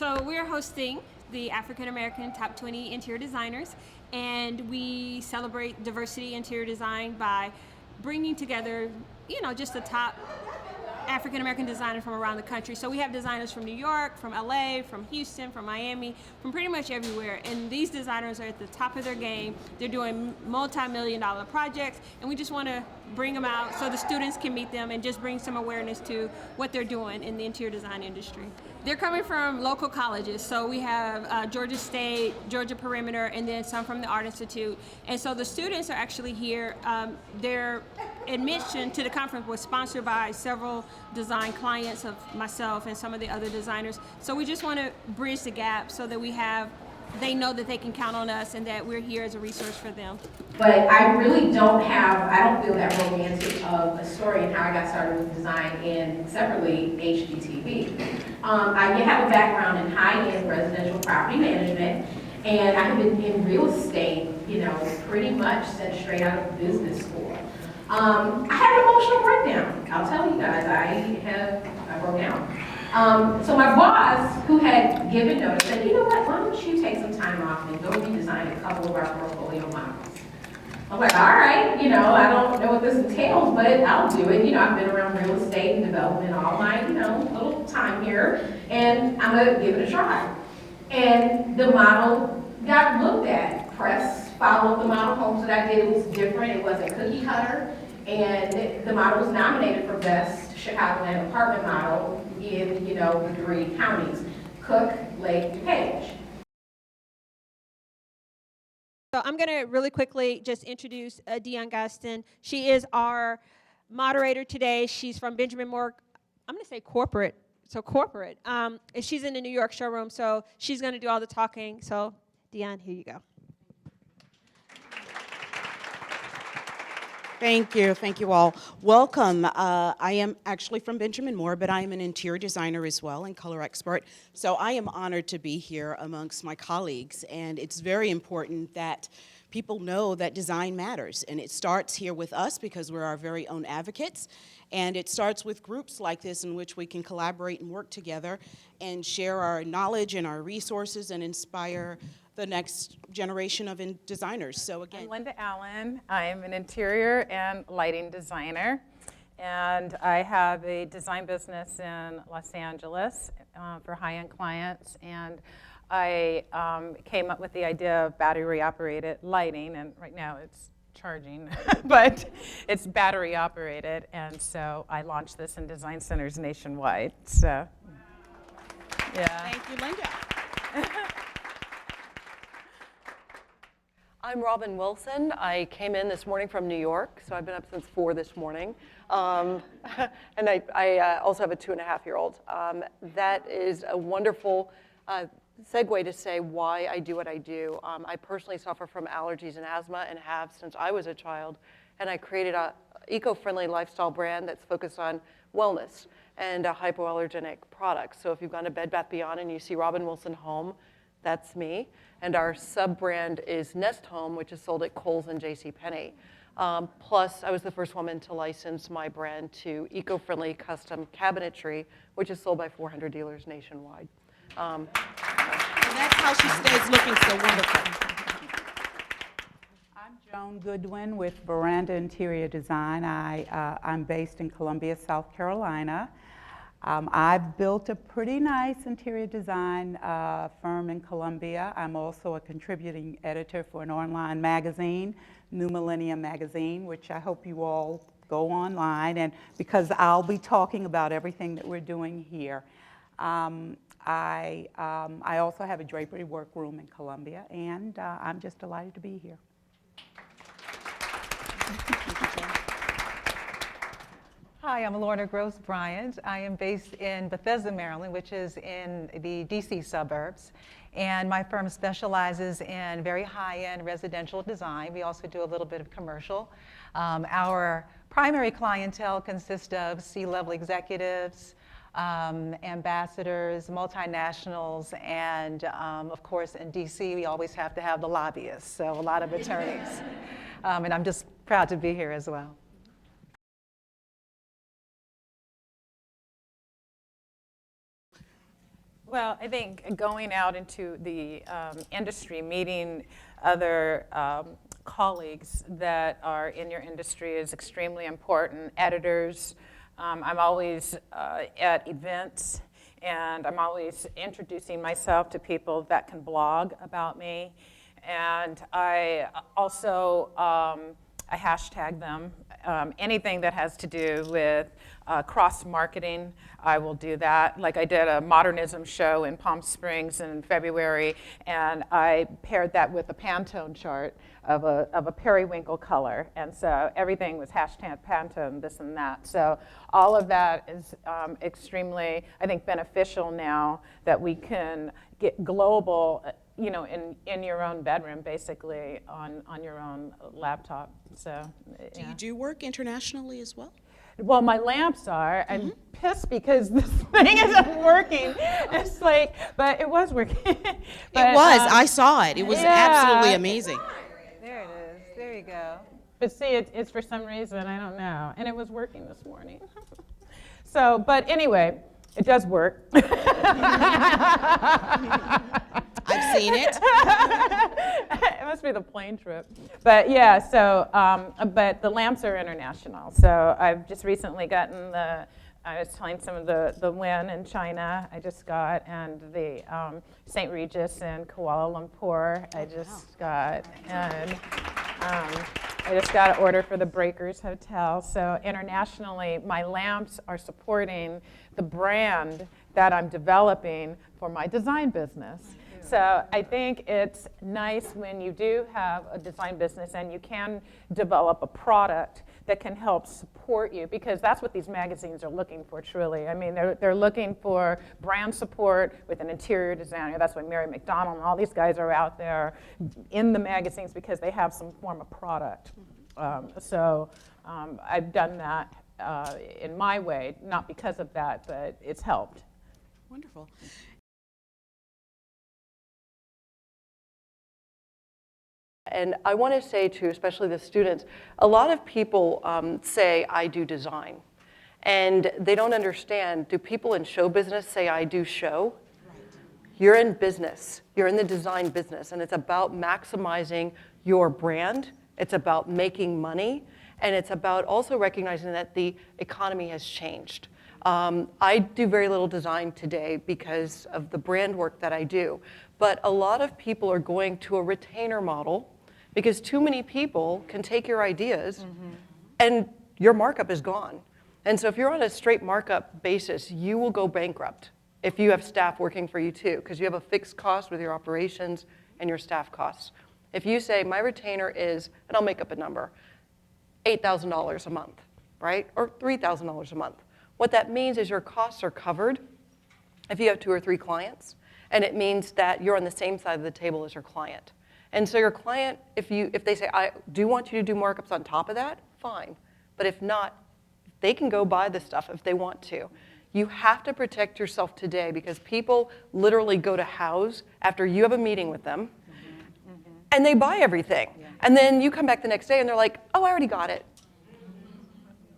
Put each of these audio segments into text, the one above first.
So we're hosting the African American Top 20 Interior Designers, and we celebrate diversity interior design by bringing together, just the top African American designers from around the country. So we have designers from New York, from LA, from Houston, from Miami, from pretty much everywhere. And these designers are at the top of their game. They're doing multi-million-dollar projects, and we just want to bring them out so the students can meet them and just bring some awareness to what they're doing in the interior design industry. They're coming from local colleges, so we have Georgia State, Georgia Perimeter, and then some from the Art Institute. And so the students are actually here. Their admission to the conference was sponsored by several design clients of myself and some of the other designers. So we just want to bridge the gap so that they know that they can count on us and that we're here as a resource for them. But I really don't feel that romantic of a story and how I got started with design and separately HGTV. I have a background in high-end residential property management, and I have been in real estate, pretty much since straight out of business school. I had an emotional breakdown. I'll tell you guys, I broke down. So my boss, who had given notice, said, you know what, why don't you take some time off and go redesign a couple of our portfolio models. I'm like, all right, I don't know what this entails, but I'll do it. I've been around real estate and development all my, little time here, and I'm gonna give it a try. And the model got looked at. Press followed the model homes that I did. It was different. It wasn't cookie cutter. And the model was nominated for Best Chicagoland Apartment Model in, the 3 counties, Cook, Lake, DuPage. So I'm going to really quickly just introduce Dion Gaston. She is our moderator today. She's from Benjamin Moore, I'm going to say corporate. So corporate. And she's in the New York showroom, so she's going to do all the talking. So Dion, here you go. Thank you all. Welcome. I am actually from Benjamin Moore, but I am an interior designer as well and color expert. So I am honored to be here amongst my colleagues, and it's very important that people know that design matters. And it starts here with us because we're our very own advocates, and it starts with groups like this in which we can collaborate and work together and share our knowledge and our resources and inspire the next generation of designers. So again, I'm Linda Allen. I'm an interior and lighting designer, and I have a design business in Los Angeles for high-end clients. And I came up with the idea of battery-operated lighting, and right now it's charging, but it's battery-operated. And so I launched this in design centers nationwide. So, yeah. thank you, Linda. I'm Robin Wilson. I came in this morning from New York, so I've been up since 4 this morning. And I also have a 2.5-year-old. That is a wonderful segue to say why I do what I do. I personally suffer from allergies and asthma and have since I was a child. And I created an eco-friendly lifestyle brand that's focused on wellness and hypoallergenic products. So if you've gone to Bed Bath & Beyond and you see Robin Wilson Home, that's me. And our sub-brand is Nest Home, which is sold at Kohl's and JCPenney. Plus, I was the first woman to license my brand to eco-friendly custom cabinetry, which is sold by 400 dealers nationwide. And that's how she stays looking so wonderful. I'm Joan Goodwin with Veranda Interior Design. I'm based in Columbia, South Carolina. I've built a pretty nice interior design firm in Columbia. I'm also a contributing editor for an online magazine, New Millennium Magazine, which I hope you all go online, and because I'll be talking about everything that we're doing here. I also have a drapery workroom in Columbia, and I'm just delighted to be here. Hi, I'm Lorna Gross Bryant. I am based in Bethesda, Maryland, which is in the DC suburbs. And my firm specializes in very high-end residential design. We also do a little bit of commercial. Our primary clientele consists of C-level executives, ambassadors, multinationals, and of course in DC we always have to have the lobbyists, so a lot of attorneys. And I'm just proud to be here as well. Well, I think going out into the industry, meeting other colleagues that are in your industry is extremely important. Editors, I'm always at events, and I'm always introducing myself to people that can blog about me. And I also I hashtag them. Anything that has to do with cross-marketing, I will do that. Like I did a modernism show in Palm Springs in February, and I paired that with a Pantone chart of a periwinkle color. And so everything was hashtag Pantone, this and that. So all of that is extremely, I think, beneficial now that we can get global, you know, in your own bedroom, basically, on your own laptop. So, Do you do work internationally as well? well, my lamps are. I'm pissed because this thing isn't working. It's like, but it was working. But, It was. I saw it. It was yeah. absolutely amazing. There it is. There you go. But see, it's for some reason, I don't know. And it was working this morning. So, but anyway, it does work. I've seen it. It must be the plane trip. But yeah, so, but the lamps are international. So I've just recently gotten I was telling some of the win in China I just got, and the St. Regis in Kuala Lumpur I just got, and I just got an order for the Breakers Hotel. So internationally, my lamps are supporting the brand that I'm developing for my design business. So I think it's nice when you do have a design business and you can develop a product that can help support you, because that's what these magazines are looking for, truly. I mean, they're looking for brand support with an interior designer. That's why Mary McDonald and all these guys are out there in the magazines, because they have some form of product. So I've done that in my way, not because of that, but it's helped. Wonderful. And I want to say to especially the students, a lot of people say, I do design. And they don't understand, do people in show business say, I do show? You're in business. You're in the design business. And it's about maximizing your brand. It's about making money. And it's about also recognizing that the economy has changed. I do very little design today because of the brand work that I do. But a lot of people are going to a retainer model because too many people can take your ideas and your markup is gone. And so if you're on a straight markup basis, you will go bankrupt if you have staff working for you too, because you have a fixed cost with your operations and your staff costs. If you say my retainer is, and I'll make up a number, $8,000 a month, right? Or $3,000 a month. What that means is your costs are covered if you have 2 or 3 clients, and it means that you're on the same side of the table as your client. And so your client, if they say, I do want you to do markups on top of that, fine. But if not, they can go buy the stuff if they want to. You have to protect yourself today, because people literally go to house after you have a meeting with them, and they buy everything. Yeah. And then you come back the next day and they're like, oh, I already got it.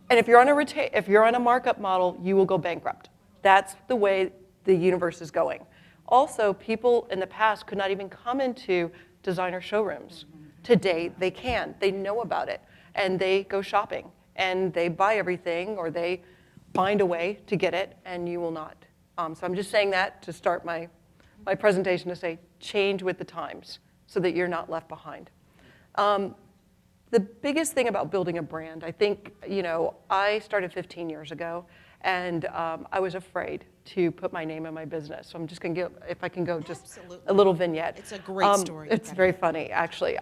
And if you're on a markup model, you will go bankrupt. That's the way the universe is going. Also, people in the past could not even come into designer showrooms. Today, they can. They know about it. And they go shopping. And they buy everything, or they find a way to get it, and you will not. So I'm just saying that to start my presentation, to say change with the times so that you're not left behind. The biggest thing about building a brand, I think, I started 15 years ago, and I was afraid to put my name in my business. So I'm just going to if I can go just Absolutely. a little vignette. It's a great story. It's very funny, actually.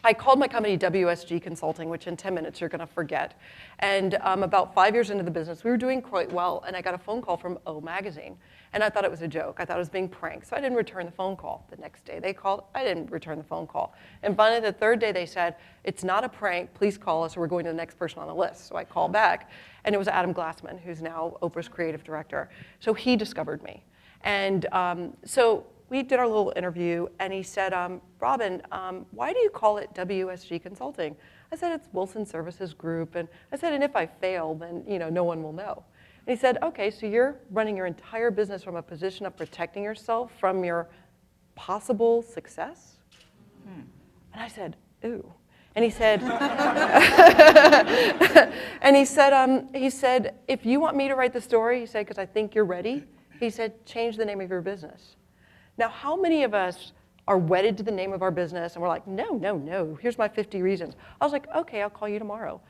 I called my company WSG Consulting, which in 10 minutes you're going to forget. And about 5 years into the business, we were doing quite well, and I got a phone call from O Magazine. And I thought it was a joke. I thought I was being pranked, so I didn't return the phone call. The next day they called, I didn't return the phone call. And finally, the third day they said, it's not a prank, please call us, or we're going to the next person on the list. So I called back, and it was Adam Glassman, who's now Oprah's creative director. So he discovered me. And so we did our little interview, and he said, Robin, why do you call it WSG Consulting? I said, it's Wilson Services Group. And I said, and if I fail, then no one will know. And he said, okay, so you're running your entire business from a position of protecting yourself from your possible success? And I said, ooh. And he said, he said, if you want me to write the story, he said, because I think you're ready, he said, change the name of your business. Now, how many of us are wedded to the name of our business and we're like, no, here's my 50 reasons. I was like, okay, I'll call you tomorrow.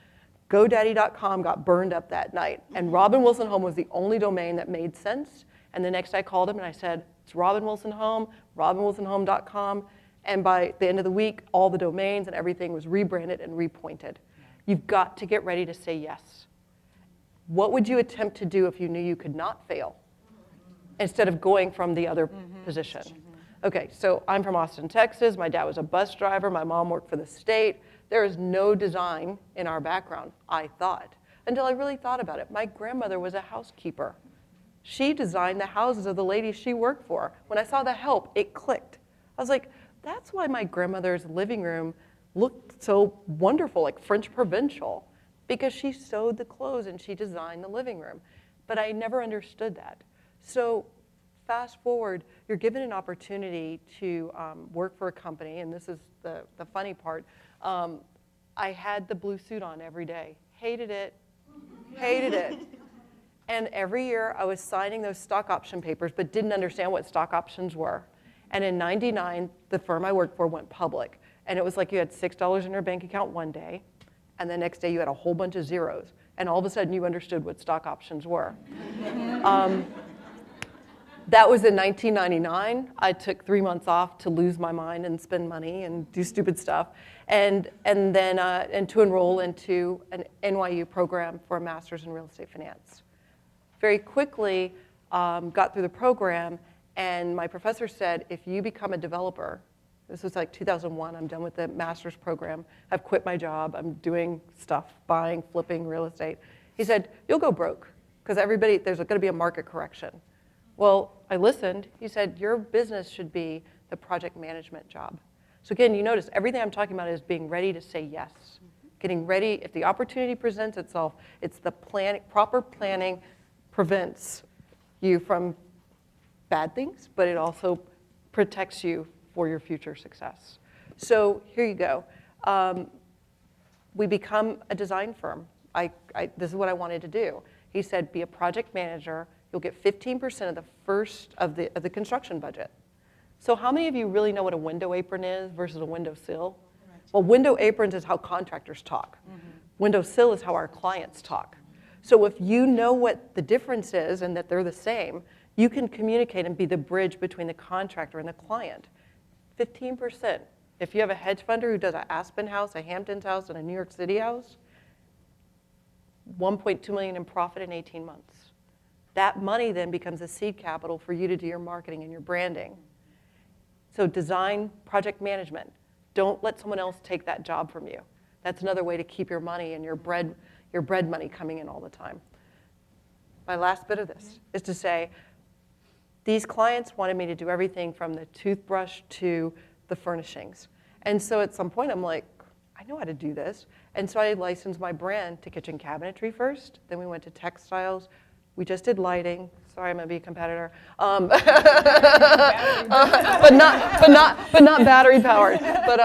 GoDaddy.com got burned up that night, and Robin Wilson Home was the only domain that made sense. And the next day I called him and I said, it's Robin Wilson Home, RobinWilsonHome.com. And by the end of the week, all the domains and everything was rebranded and repointed. You've got to get ready to say yes. What would you attempt to do if you knew you could not fail instead of going from the other position? Okay, so I'm from Austin, Texas. My dad was a bus driver. My mom worked for the state. There is no design in our background, I thought, until I really thought about it. My grandmother was a housekeeper. She designed the houses of the ladies she worked for. When I saw the help, it clicked. I was like, that's why my grandmother's living room looked so wonderful, like French provincial, because she sewed the clothes and she designed the living room. But I never understood that. So fast forward, you're given an opportunity to work for a company, and this is the funny part. I had the blue suit on every day. Hated it. And every year I was signing those stock option papers, but didn't understand what stock options were. And in '99, the firm I worked for went public. And it was like you had $6 in your bank account one day, and the next day you had a whole bunch of zeros. And all of a sudden you understood what stock options were. That was in 1999. I took 3 months off to lose my mind and spend money and do stupid stuff, and then to enroll into an NYU program for a master's in real estate finance. Very quickly got through the program, and my professor said, if you become a developer, this was like 2001, I'm done with the master's program, I've quit my job, I'm doing stuff, buying, flipping real estate. He said, you'll go broke, because there's going to be a market correction. Well, I listened. He said, your business should be the project management job. So again, you notice everything I'm talking about is being ready to say yes. Getting ready, if the opportunity presents itself, it's the proper planning prevents you from bad things, but it also protects you for your future success. So here you go. We become a design firm. This is what I wanted to do. He said, be a project manager. You'll get 15% of the first of the construction budget. So how many of you really know what a window apron is versus a window sill? Well, window aprons is how contractors talk. Window sill is how our clients talk. So if you know what the difference is and that they're the same, you can communicate and be the bridge between the contractor and the client. 15%. If you have a hedge funder who does an Aspen house, a Hamptons house, and a New York City house, $1.2 million in profit in 18 months. That money then becomes a seed capital for you to do your marketing and your branding. So design, project management. Don't let someone else take that job from you. That's another way to keep your money and your bread money coming in all the time. My last bit of this is to say, these clients wanted me to do everything from the toothbrush to the furnishings. And so at some point I'm like, I know how to do this. And so I licensed my brand to kitchen cabinetry first. Then we went to textiles. We just did lighting. Sorry, I'm gonna be a competitor. But not battery powered. But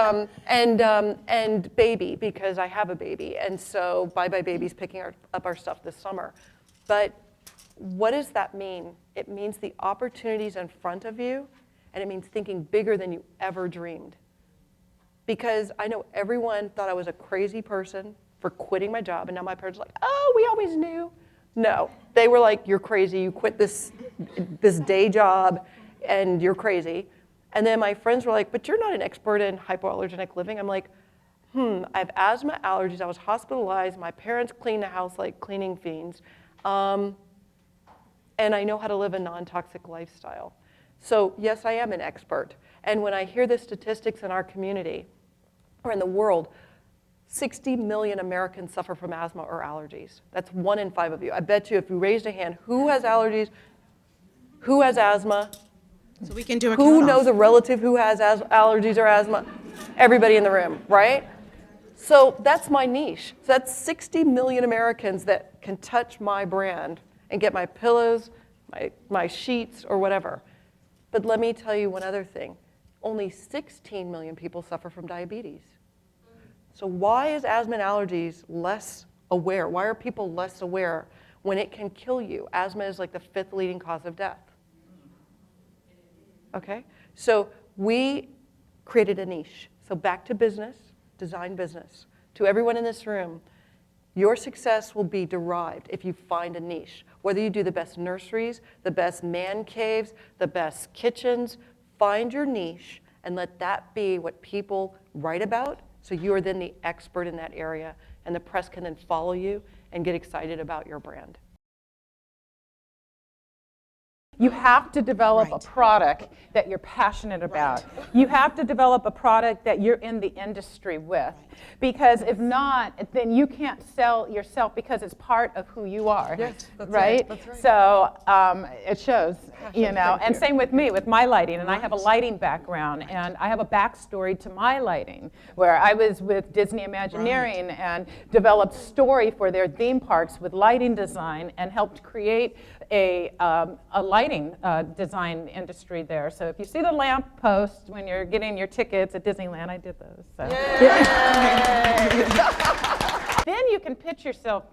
and baby, because I have a baby, and so Bye Bye Baby's picking up our stuff this summer. But what does that mean? It means the opportunities in front of you, and it means thinking bigger than you ever dreamed. Because I know everyone thought I was a crazy person for quitting my job, and now my parents are like, oh, we always knew. No, they were like, you're crazy, you quit this day job, and you're crazy. And then my friends were like, but you're not an expert in hypoallergenic living. I'm like, I have asthma, allergies, I was hospitalized, my parents cleaned the house like cleaning fiends, and I know how to live a non-toxic lifestyle. So yes, I am an expert. And when I hear the statistics in our community, or in the world, 60 million Americans suffer from asthma or allergies. That's 1 in 5 of you. I bet you if you raised a hand, who has allergies? Who has asthma? So we can do a Who count-off. knows a relative who has allergies or asthma? Everybody in the room, right? So that's my niche. So that's 60 million Americans that can touch my brand and get my pillows, my sheets, or whatever. But let me tell you one other thing. Only 16 million people suffer from diabetes. So why is asthma and allergies less aware? Why are people less aware when it can kill you? Asthma is like the 5th leading cause of death. Okay? So we created a niche. So back to business, design business. To everyone in this room, your success will be derived if you find a niche. Whether you do the best nurseries, the best man caves, the best kitchens, find your niche and let that be what people write about. So you are then the expert in that area, and the press can then follow you and get excited about your brand. You have to develop a Right. product that you're passionate about. You have to develop a product that you're in the industry with. Because if not, then you can't sell yourself because it's part of who you are. Yes, that's right? right, that's right. So it shows, you know. thank And you. same with me, with my lighting. And I have a lighting background. And I have a backstory to my lighting, where I was with Disney Imagineering and developed story for their theme parks with lighting design and helped create a lighting design industry there. So if you see the lamp post when you're getting your tickets at Disneyland, I did those. So. Then you can pitch yourself,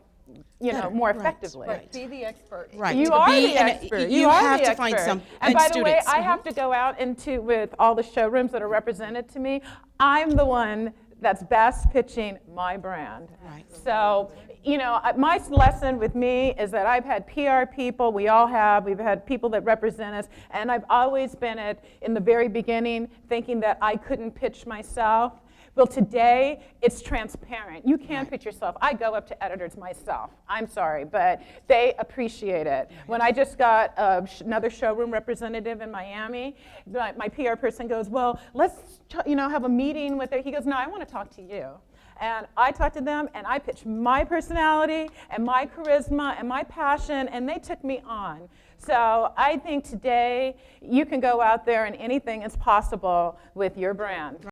you know, more Right, effectively. right. Be the expert. Right. You to are be the an- expert. You are have the to find expert. some And by the way, students. I have to go out into with all the showrooms that are represented to me. I'm the one that's best pitching my brand. Right. So, you know, my lesson with me is that I've had PR people. We all have. We've had people that represent us, and I've always been in the very beginning thinking that I couldn't pitch myself. Well, today, it's transparent. You can pitch yourself. I go up to editors myself. I'm sorry, but they appreciate it. When I just got another showroom representative in Miami, my PR person goes, well, let's have a meeting with her. He goes, no, I want to talk to you. And I talked to them, and I pitched my personality and my charisma and my passion, and they took me on. So I think today, you can go out there and anything is possible with your brand.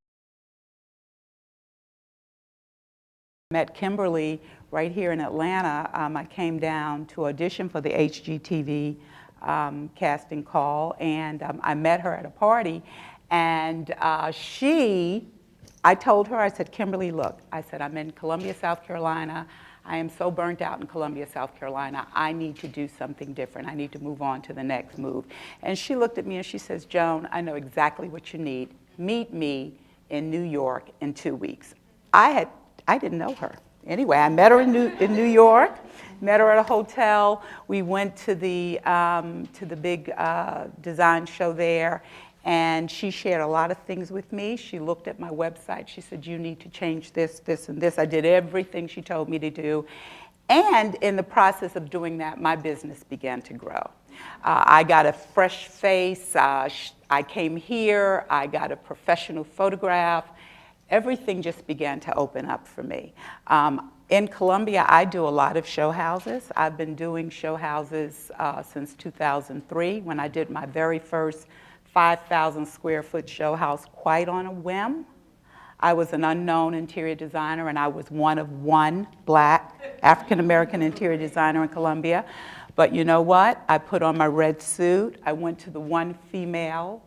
Met Kimberly right here in Atlanta. I came down to audition for the HGTV casting call, and I met her at a party, and I told her, I said, Kimberly, look, I said, I'm in Columbia, South Carolina. I am so burnt out in Columbia, South Carolina. I need to do something different. I need to move on to the next move. And she looked at me and she says, Joan, I know exactly what you need. Meet me in New York in 2 weeks. I didn't know her. Anyway, I met her in New York, met her at a hotel. We went to the big design show there, and she shared a lot of things with me. She looked at my website. She said, you need to change this, this, and this. I did everything she told me to do. And in the process of doing that, my business began to grow. I got a fresh face. I came here. I got a professional photograph. Everything just began to open up for me. In Columbia, I do a lot of show houses. I've been doing show houses since 2003 when I did my very first 5,000 square foot show house quite on a whim. I was an unknown interior designer, and I was one black African-American interior designer in Columbia. But you know what? I put on my red suit. I went to the one female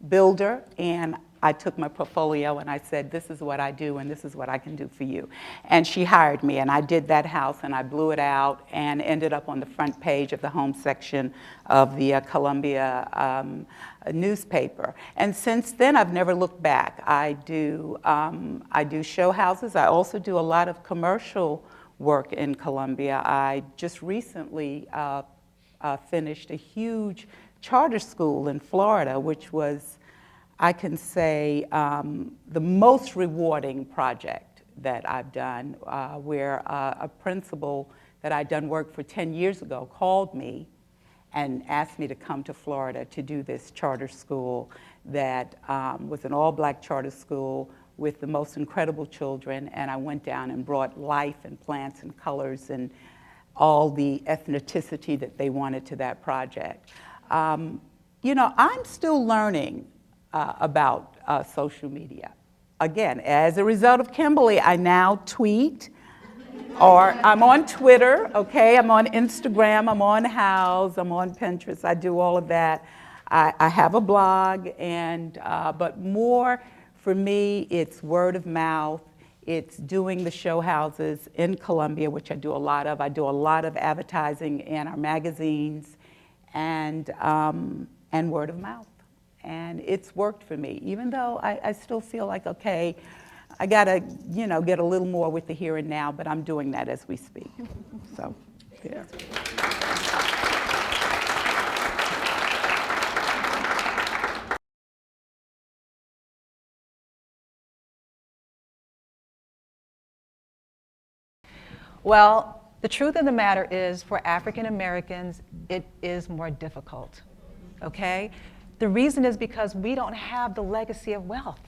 builder, and I took my portfolio and I said, this is what I do and this is what I can do for you. And she hired me, and I did that house and I blew it out and ended up on the front page of the home section of the Columbia newspaper. And since then, I've never looked back. I do show houses. I also do a lot of commercial work in Columbia. I just recently finished a huge charter school in Florida, which was, I can say, the most rewarding project that I've done, where a principal that I'd done work for 10 years ago called me and asked me to come to Florida to do this charter school that was an all-black charter school with the most incredible children. And I went down and brought life and plants and colors and all the ethnicity that they wanted to that project. You know, I'm still learning about social media. Again, as a result of Kimberly, I now tweet. Or I'm on Twitter, okay? I'm on Instagram, I'm on Houzz, I'm on Pinterest. I do all of that. I have a blog, and but more for me, it's word of mouth. It's doing the show houses in Columbia, which I do a lot of. I do a lot of advertising in our magazines, and word of mouth. And it's worked for me, even though I still feel like, okay, I gotta, get a little more with the here and now, but I'm doing that as we speak. So, yeah. Well, the truth of the matter is, for African Americans, it is more difficult, okay? The reason is because we don't have the legacy of wealth,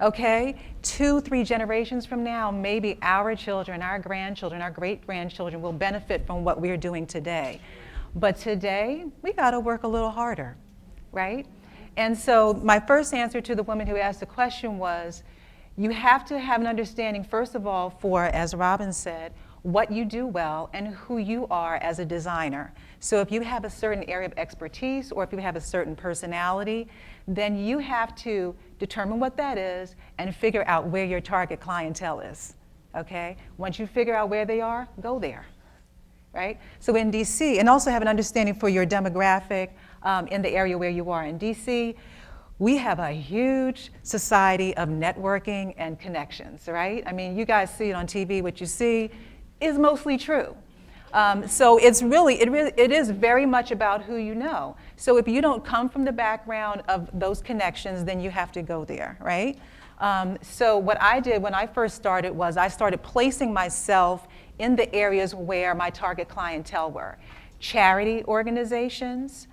okay? 2, 3 generations from now, maybe our children, our grandchildren, our great-grandchildren will benefit from what we're doing today. But today, we gotta work a little harder, right? And so my first answer to the woman who asked the question was, you have to have an understanding, first of all, for, as Robin said, what you do well and who you are as a designer. So if you have a certain area of expertise or if you have a certain personality, then you have to determine what that is and figure out where your target clientele is, okay? Once you figure out where they are, go there, right? So in DC, and also have an understanding for your demographic in the area where you are. In DC, we have a huge society of networking and connections, right? I mean, you guys see it on TV, what you see is mostly true. So it is very much about who you know. So if you don't come from the background of those connections, then you have to go there, right? So what I did when I first started was I started placing myself in the areas where my target clientele were. Charity organizations,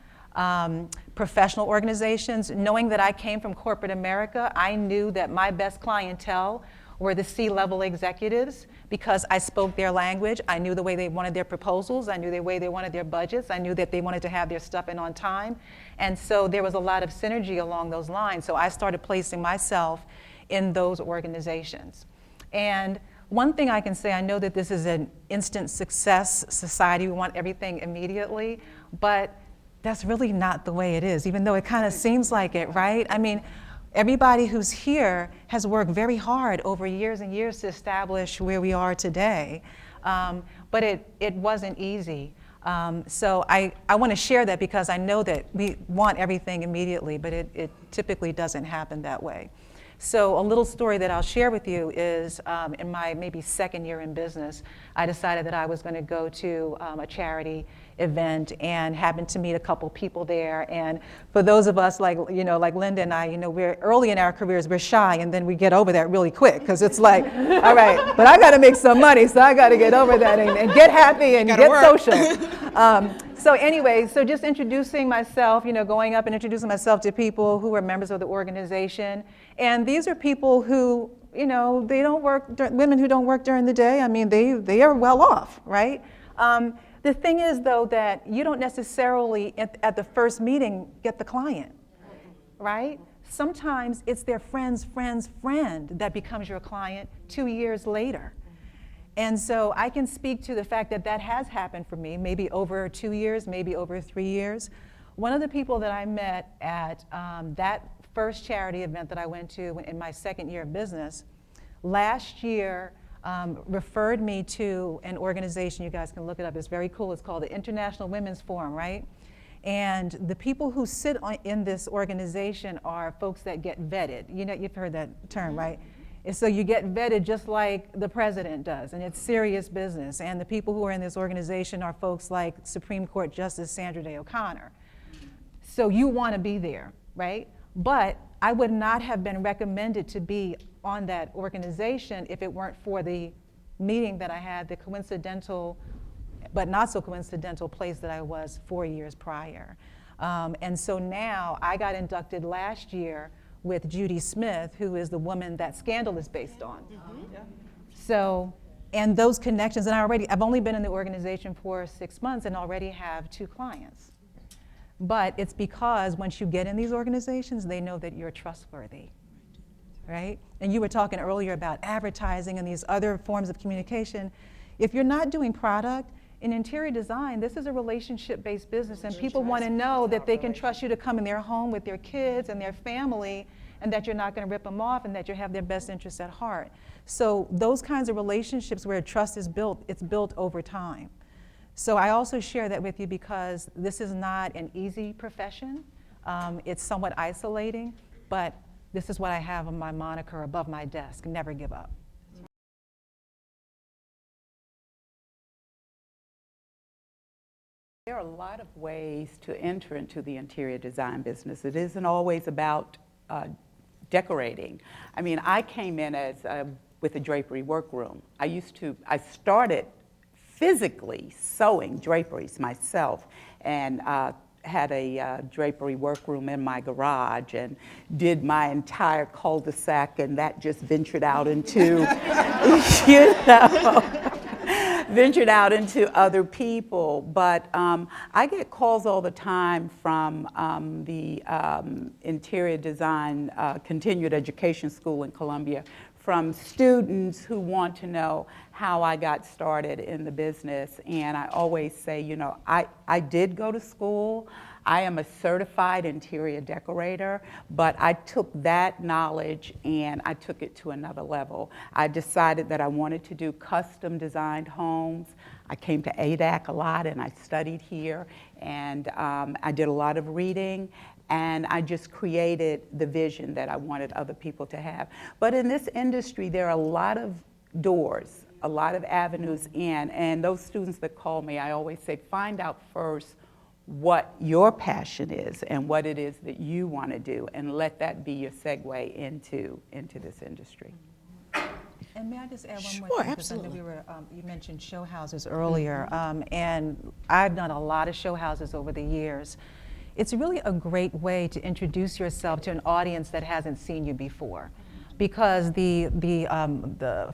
professional organizations. Knowing that I came from corporate America, I knew that my best clientele were the C-level executives because I spoke their language. I knew the way they wanted their proposals. I knew the way they wanted their budgets. I knew that they wanted to have their stuff in on time. And so there was a lot of synergy along those lines. So I started placing myself in those organizations. And one thing I can say, I know that this is an instant success society. We want everything immediately, but that's really not the way it is, even though it kind of seems like it, right? I mean, everybody who's here has worked very hard over years and years to establish where we are today, but it wasn't easy. So I want to share that because I know that we want everything immediately, but it typically doesn't happen that way. So a little story that I'll share with you is in my maybe second year in business, I decided that I was going to go to a charity event and happened to meet a couple people there. And for those of us like Linda and I, we're early in our careers, we're shy, and then we get over that really quick because it's like, all right, but I got to make some money, so I got to get over that and get happy and get social. So anyway, so just introducing myself, going up and introducing myself to people who are members of the organization. And these are people who, they don't work, women who don't work during the day. I mean, they are well off, right? The thing is, though, that you don't necessarily, at the first meeting, get the client, right? Sometimes it's their friend's friend's friend that becomes your client 2 years later. And so I can speak to the fact that that has happened for me, maybe over 2 years, maybe over 3 years. One of the people that I met at that first charity event that I went to in my second year of business, last year, referred me to an organization. You guys can look it up. It's very cool. It's called the International Women's Forum, right? And the people who sit in this organization are folks that get vetted. You've heard that term, right? And so you get vetted just like the president does, and it's serious business. And the people who are in this organization are folks like Supreme Court Justice Sandra Day O'Connor. So you want to be there, right? But I would not have been recommended to be on that organization if it weren't for the meeting that I had, the coincidental, but not so coincidental place that I was 4 years prior. And so now I got inducted last year with Judy Smith, who is the woman that Scandal is based on. So, and those connections, and I've only been in the organization for 6 months and already have 2 clients. But it's because once you get in these organizations, they know that you're trustworthy. right? And you were talking earlier about advertising and these other forms of communication. If you're not doing product, in interior design, this is a relationship-based business, and people want to know that they can trust you to come in their home with their kids and their family, and that you're not going to rip them off, and that you have their best interests at heart. So those kinds of relationships where trust is built, it's built over time. So I also share that with you because this is not an easy profession. It's somewhat isolating, but this is what I have on my moniker above my desk: never give up. There are a lot of ways to enter into the interior design business. It isn't always about decorating. I mean, I came in as with a drapery workroom. I started physically sewing draperies myself, and had a drapery workroom in my garage, and did my entire cul-de-sac, and that just ventured out into, ventured out into other people. But I get calls all the time from the Interior Design Continued Education School in Columbia, from students who want to know how I got started in the business. And I always say, you know, I did go to school. I am a certified interior decorator, but I took that knowledge and I took it to another level. I decided that I wanted to do custom designed homes. I came to ADAC a lot and I studied here, and I did a lot of reading, and I just created the vision that I wanted other people to have. But in this industry, there are a lot of doors, a lot of avenues in, and those students that call me, I always say, find out first what your passion is and what it is that you want to do, and let that be your segue into this industry. And may I just add one more Sure, thing? absolutely. Because I know you mentioned show houses earlier, and I've done a lot of show houses over the years. It's really a great way to introduce yourself to an audience that hasn't seen you before, because the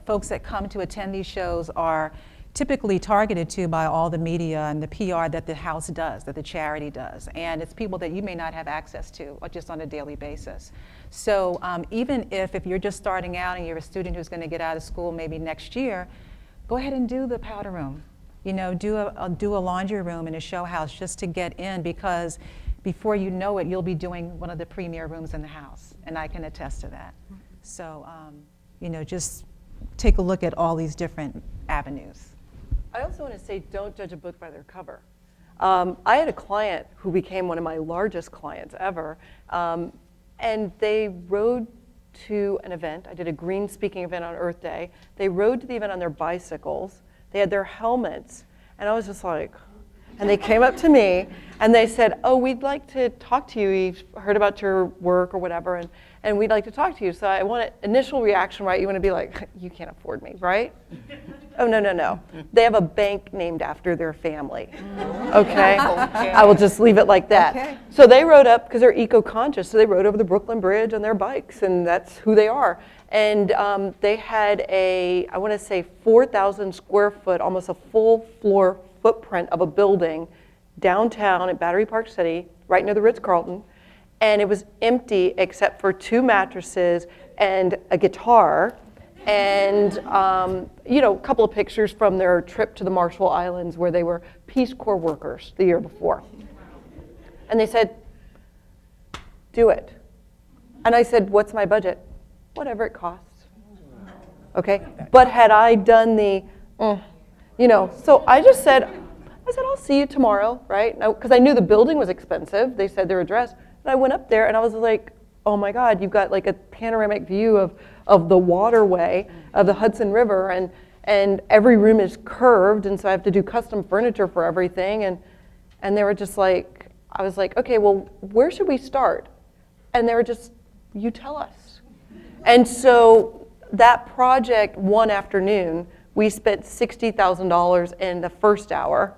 folks that come to attend these shows are typically targeted to by all the media and the PR that the house does, that the charity does. And it's people that you may not have access to or just on a daily basis. So even if you're just starting out and you're a student who's going to get out of school maybe next year, go ahead and do the powder room. You know, do a laundry room in a show house just to get in, because before you know it, you'll be doing one of the premier rooms in the house. And I can attest to that. So, you know, just take a look at all these different avenues. I also want to say, don't judge a book by their cover. I had a client who became one of my largest clients ever, and they rode to an event. I did a green speaking event on Earth Day. They rode to the event on their bicycles. They had their helmets, and I was just like, and they came up to me and they said, oh, we'd like to talk to you. We've heard about your work or whatever, and we'd like to talk to you. So I want an initial reaction, right? You want to be like, you can't afford me, right? Oh, no. They have a bank named after their family, okay? I will just leave it like that. Okay. So they rode up, because they're eco-conscious, so they rode over the Brooklyn Bridge on their bikes, and that's who they are. And they had I want to say 4,000 square foot, almost a full floor footprint of a building downtown at Battery Park City, right near the Ritz-Carlton. And it was empty except for 2 mattresses and a guitar, and you know, a couple of pictures from their trip to the Marshall Islands where they were Peace Corps workers the year before. And they said, do it. And I said, what's my budget? Whatever it costs. Okay? But had I done the, you know, so I just said, I'll see you tomorrow, right? Because I knew the building was expensive. They said their address. And I went up there and I was like, oh my God, you've got like a panoramic view of the waterway of the Hudson River, and every room is curved, and so I have to do custom furniture for everything. And they were just like, I was like, okay, well, where should we start? And they were just, you tell us. And so that project, one afternoon, we spent $60,000 in the first hour,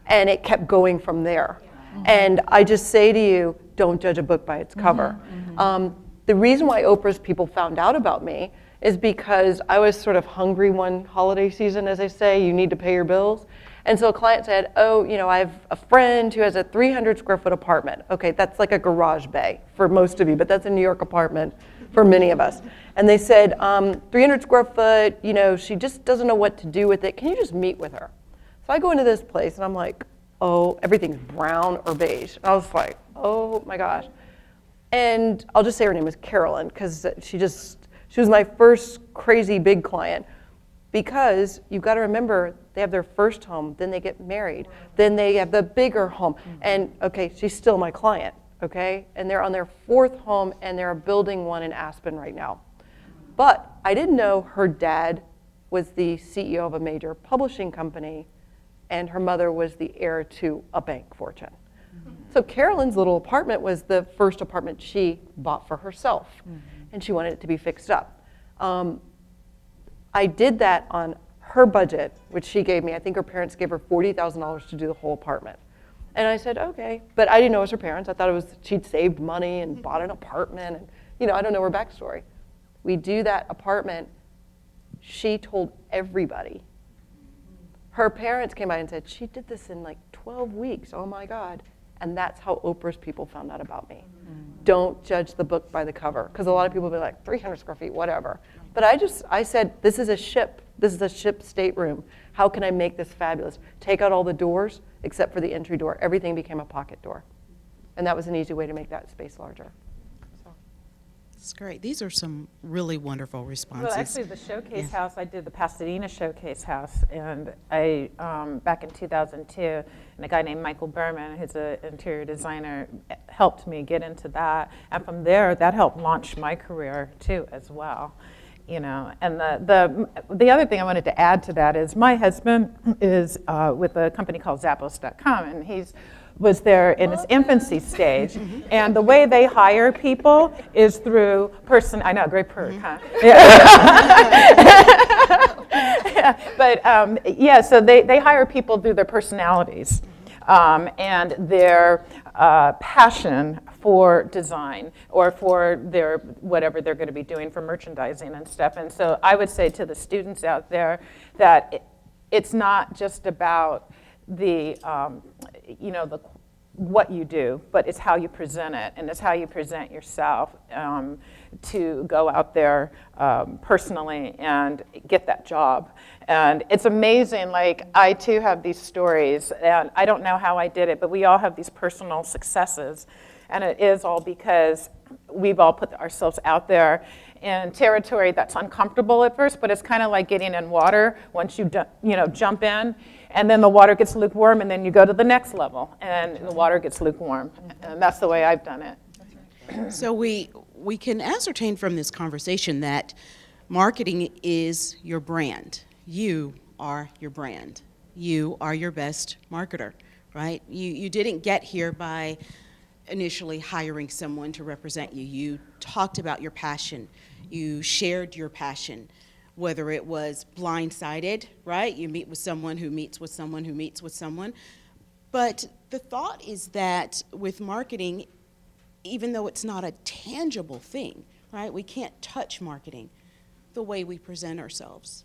and it kept going from there. And I just say to you, don't judge a book by its cover. The reason why Oprah's people found out about me is because I was sort of hungry one holiday season, as they say, you need to pay your bills. And so a client said, oh, you know, I have a friend who has a 300 square foot apartment. Okay, that's like a garage bay for most of you, but that's a New York apartment for many of us. And they said, 300 square foot, you know, she just doesn't know what to do with it. Can you just meet with her? So I go into this place and I'm like, oh, everything's brown or beige. And I was like, oh my gosh. And I'll just say her name was Carolyn, because she was my first crazy big client. Because you've got to remember, they have their first home, then they get married, then they have the bigger home. And okay, she's still my client, okay? And they're on their 4th home and they're building one in Aspen right now. But I didn't know her dad was the CEO of a major publishing company and her mother was the heir to a bank fortune. So Carolyn's little apartment was the first apartment she bought for herself, and she wanted it to be fixed up. I did that on her budget, which she gave me. I think her parents gave her $40,000 to do the whole apartment. And I said, okay, but I didn't know it was her parents. I thought it was she'd saved money and bought an apartment, and you know, I don't know her backstory. We do that apartment. She told everybody. Her parents came by and said, she did this in like 12 weeks, oh my God. And that's how Oprah's people found out about me. Don't judge the book by the cover, because a lot of people will be like, 300 square feet, whatever. But I said, this is a ship stateroom. How can I make this fabulous? Take out all the doors, except for the entry door. Everything became a pocket door. And that was an easy way to make that space larger. That's great. These are some really wonderful responses. Well, actually, the showcase house, I did the Pasadena showcase house, and I back in 2002, and a guy named Michael Berman, who's an interior designer, helped me get into that, and from there, that helped launch my career too, as well. You know, and the other thing I wanted to add to that is my husband is with a company called Zappos.com, and was there in its infancy stage, and the way they hire people is through I know, great perk, huh? Yeah. But yeah, so they hire people through their personalities and their passion for design or for their whatever they're going to be doing for merchandising and stuff. And so I would say to the students out there that it's not just about the what you do, but it's how you present it, and it's how you present yourself to go out there personally and get that job. And it's amazing, like I too have these stories, and I don't know how I did it, but we all have these personal successes, and it is all because we've all put ourselves out there in territory that's uncomfortable at first, but it's kind of like getting in water. Once you jump in, and then the water gets lukewarm, and then you go to the next level, and the water gets lukewarm. And that's the way I've done it. So we can ascertain from this conversation that marketing is your brand. You are your brand. You are your best marketer, right? You didn't get here by initially hiring someone to represent you. You talked about your passion. You shared your passion, whether it was blindsided, right? You meet with someone who meets with someone who meets with someone. But the thought is that with marketing, even though it's not a tangible thing, right? We can't touch marketing, the way we present ourselves,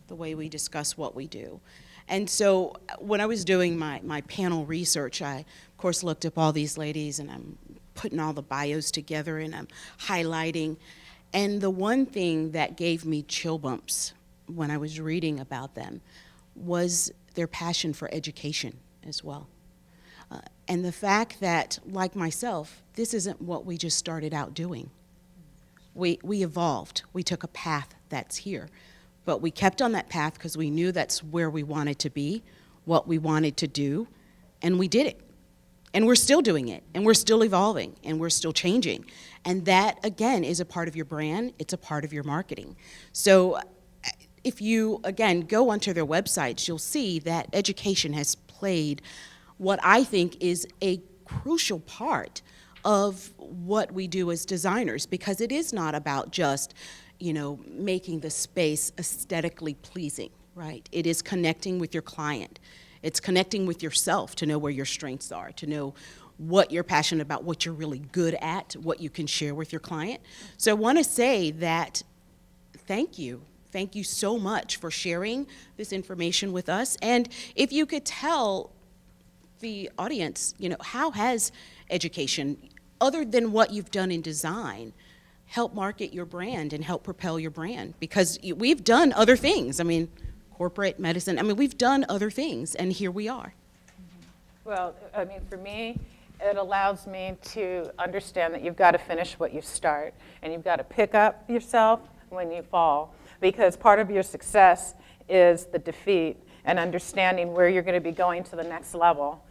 the way we discuss what we do. And so when I was doing my panel research, I, of course, looked up all these ladies, and I'm putting all the bios together, and I'm highlighting. And the one thing that gave me chill bumps when I was reading about them was their passion for education as well. And the fact that, like myself, this isn't what we just started out doing. We evolved. We took a path that's here. But we kept on that path because we knew that's where we wanted to be, what we wanted to do, and we did it. And we're still doing it, and we're still evolving, and we're still changing. And that, again, is a part of your brand. It's a part of your marketing. So if you, again, go onto their websites, you'll see that education has played what I think is a crucial part of what we do as designers, because it is not about just making the space aesthetically pleasing, right? It is connecting with your client. It's connecting with yourself to know where your strengths are, to know what you're passionate about, what you're really good at, what you can share with your client. So I want to say that thank you thank you so much for sharing this information with us. And if you could tell the audience, how has education, other than what you've done in design, help market your brand and help propel your brand? Because we've done other things. I mean, corporate medicine, we've done other things, and here we are. Well, for me, it allows me to understand that you've got to finish what you start, and you've got to pick up yourself when you fall, because part of your success is the defeat and understanding where you're going to be going to the next level.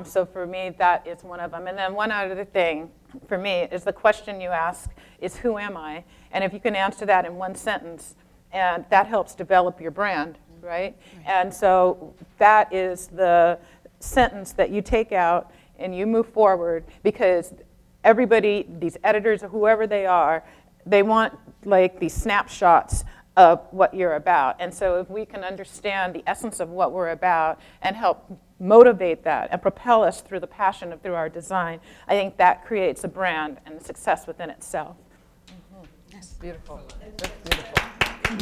So for me, that is one of them. And then one other thing for me is the question you ask is, who am I? And if you can answer that in one sentence, and that helps develop your brand, right? And so that is the sentence that you take out and you move forward, because everybody, these editors or whoever they are, they want like these snapshots of what you're about. And so if we can understand the essence of what we're about and help motivate that and propel us through the passion of through our design, I think that creates a brand and success within itself. That's beautiful. I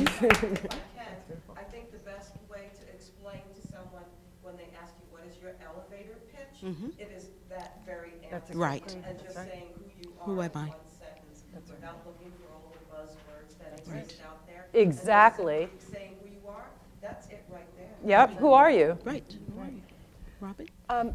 think the best way to explain to someone when they ask you what is your elevator pitch, it is that very answer. Right. And just saying who you are Who am in I? one sentence without looking for all the buzzwords that exist out there. Exactly. And just saying who you are, that's it right there. Yep, who are you? Right. Robin?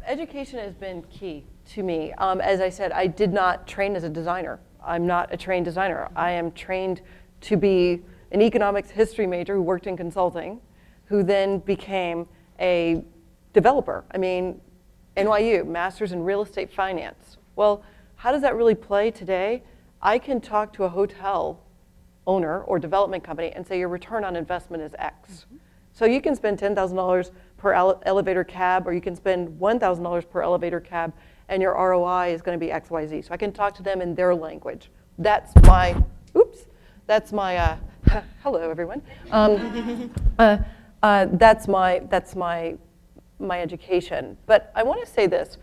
Education has been key to me. As I said, I did not train as a designer. I'm not a trained designer. I am trained to be an economics history major who worked in consulting, who then became a developer. NYU, Masters in Real Estate Finance. Well, how does that really play today? I can talk to a hotel owner or development company and say your return on investment is X. So you can spend $10,000 per elevator cab, or you can spend $1,000 per elevator cab, and your ROI is going to be X, Y, Z. So I can talk to them in their language. That's my, hello everyone. That's my education. But I want to say this.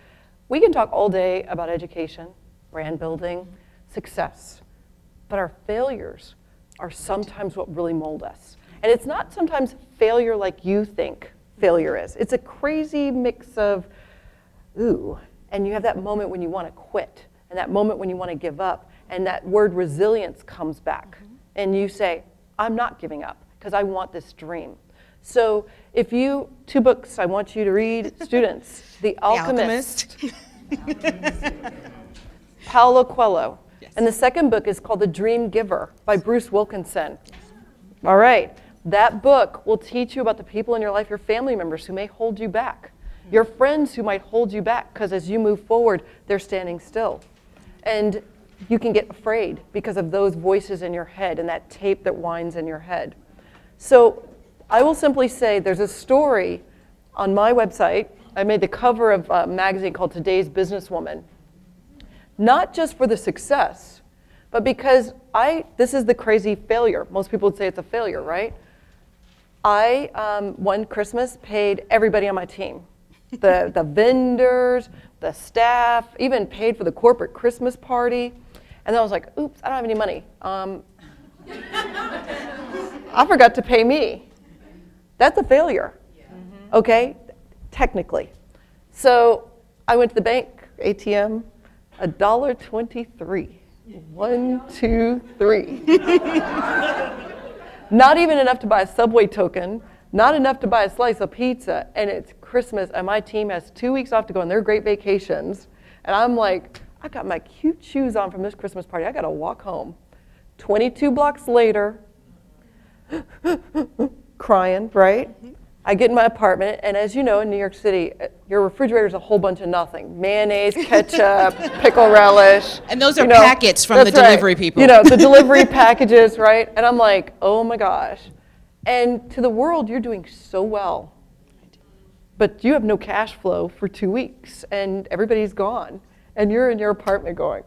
We can talk all day about education, brand building, success, but our failures are sometimes what really mold us. And it's not sometimes failure like you think failure is. It's a crazy mix of, ooh, and you have that moment when you want to quit, and that moment when you want to give up, and that word resilience comes back. And you say, I'm not giving up, because I want this dream. So if you, 2 books I want you to read, students, The Alchemist. Paulo Coelho. Yes. And the second book is called The Dream Giver by Bruce Wilkinson. All right. That book will teach you about the people in your life, your family members who may hold you back, your friends who might hold you back because as you move forward, they're standing still. And you can get afraid because of those voices in your head and that tape that winds in your head. So I will simply say there's a story on my website. I made the cover of a magazine called Today's Businesswoman. Not just for the success, but because this is the crazy failure. Most people would say it's a failure, right? I, one Christmas, paid everybody on my team. The vendors, the staff, even paid for the corporate Christmas party. And then I was like, oops, I don't have any money. I forgot to pay me. That's a failure, okay? Technically. So I went to the bank, ATM, $1.23. 1, 2, 3. Not even enough to buy a Subway token, not enough to buy a slice of pizza, and it's Christmas, and my team has 2 weeks off to go on their great vacations, and I'm like, I got my cute shoes on from this Christmas party, I gotta walk home. 22 blocks later, crying, right? I get in my apartment, and as you know, in New York City, your refrigerator is a whole bunch of nothing. Mayonnaise, ketchup, pickle relish. And those are packets from the delivery people. The delivery packages, right? And I'm like, oh my gosh. And to the world, you're doing so well. But you have no cash flow for 2 weeks, and everybody's gone. And you're in your apartment going,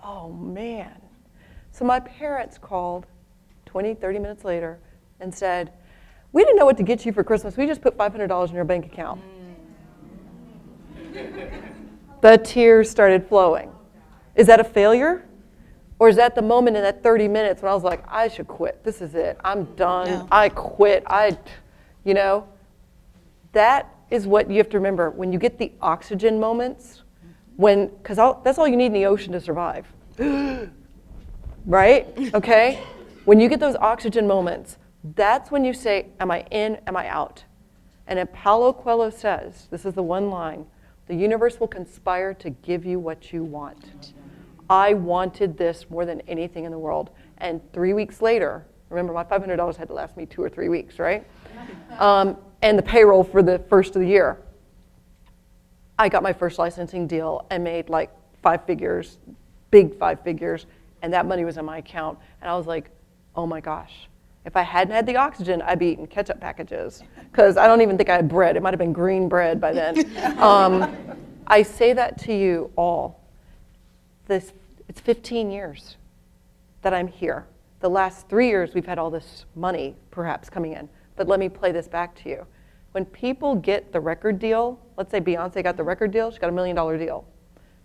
oh man. So my parents called 20, 30 minutes later and said, we didn't know what to get you for Christmas. We just put $500 in your bank account. The tears started flowing. Is that a failure? Or is that the moment in that 30 minutes when I was like, I should quit. This is it. I'm done. No. I quit. You know, that is what you have to remember. When you get the oxygen moments, because that's all you need in the ocean to survive. Right? Okay? When you get those oxygen moments, that's when you say, am I in, am I out? And if Paulo Coelho says, this is the one line, the universe will conspire to give you what you want. I wanted this more than anything in the world. And 3 weeks later, remember my $500 had to last me 2 or 3 weeks, right? And the payroll for the first of the year. I got my first licensing deal and made like 5 figures, big 5 figures, and that money was in my account. And I was like, oh my gosh. If I hadn't had the oxygen, I'd be eating ketchup packages. Because I don't even think I had bread. It might have been green bread by then. I say that to you all. It's 15 years that I'm here. The last 3 years, we've had all this money, perhaps, coming in. But let me play this back to you. When people get the record deal, let's say Beyonce got the record deal, she got $1 million deal.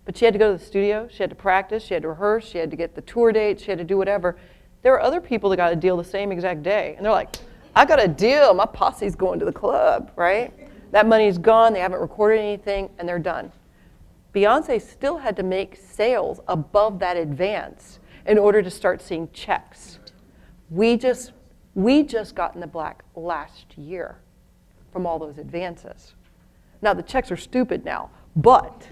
But she had to go to the studio, she had to practice, she had to rehearse, she had to get the tour dates, she had to do whatever. There are other people that got a deal the same exact day. And they're like, I got a deal, my posse's going to the club, right? That money's gone, they haven't recorded anything, and they're done. Beyonce still had to make sales above that advance in order to start seeing checks. We just got in the black last year from all those advances. Now the checks are stupid now, but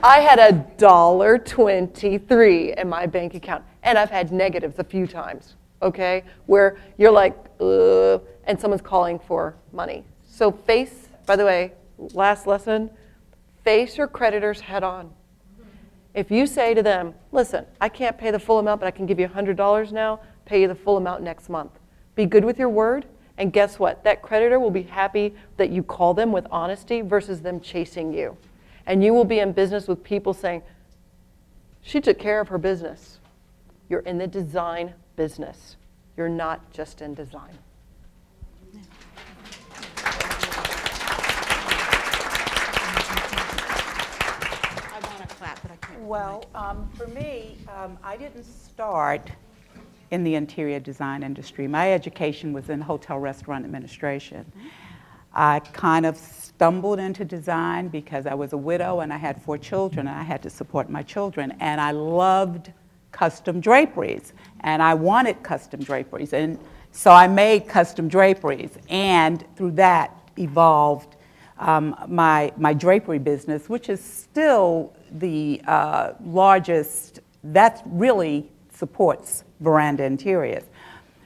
I had $1.23 in my bank account, and I've had negatives a few times, okay? Where you're like, and someone's calling for money. So face, by the way, last lesson, face your creditors head on. If you say to them, listen, I can't pay the full amount, but I can give you $100 now, pay you the full amount next month. Be good with your word, and guess what? That creditor will be happy that you call them with honesty versus them chasing you. And you will be in business with people saying, she took care of her business. You're in the design business. You're not just in design. Well, for me, I didn't start in the interior design industry. My education was in hotel restaurant administration. I kind of stumbled into design because I was a widow and I had 4 children and I had to support my children. And I loved custom draperies and I wanted custom draperies. And so I made custom draperies, and through that evolved my drapery business, which is still the largest, that really supports Veranda Interiors.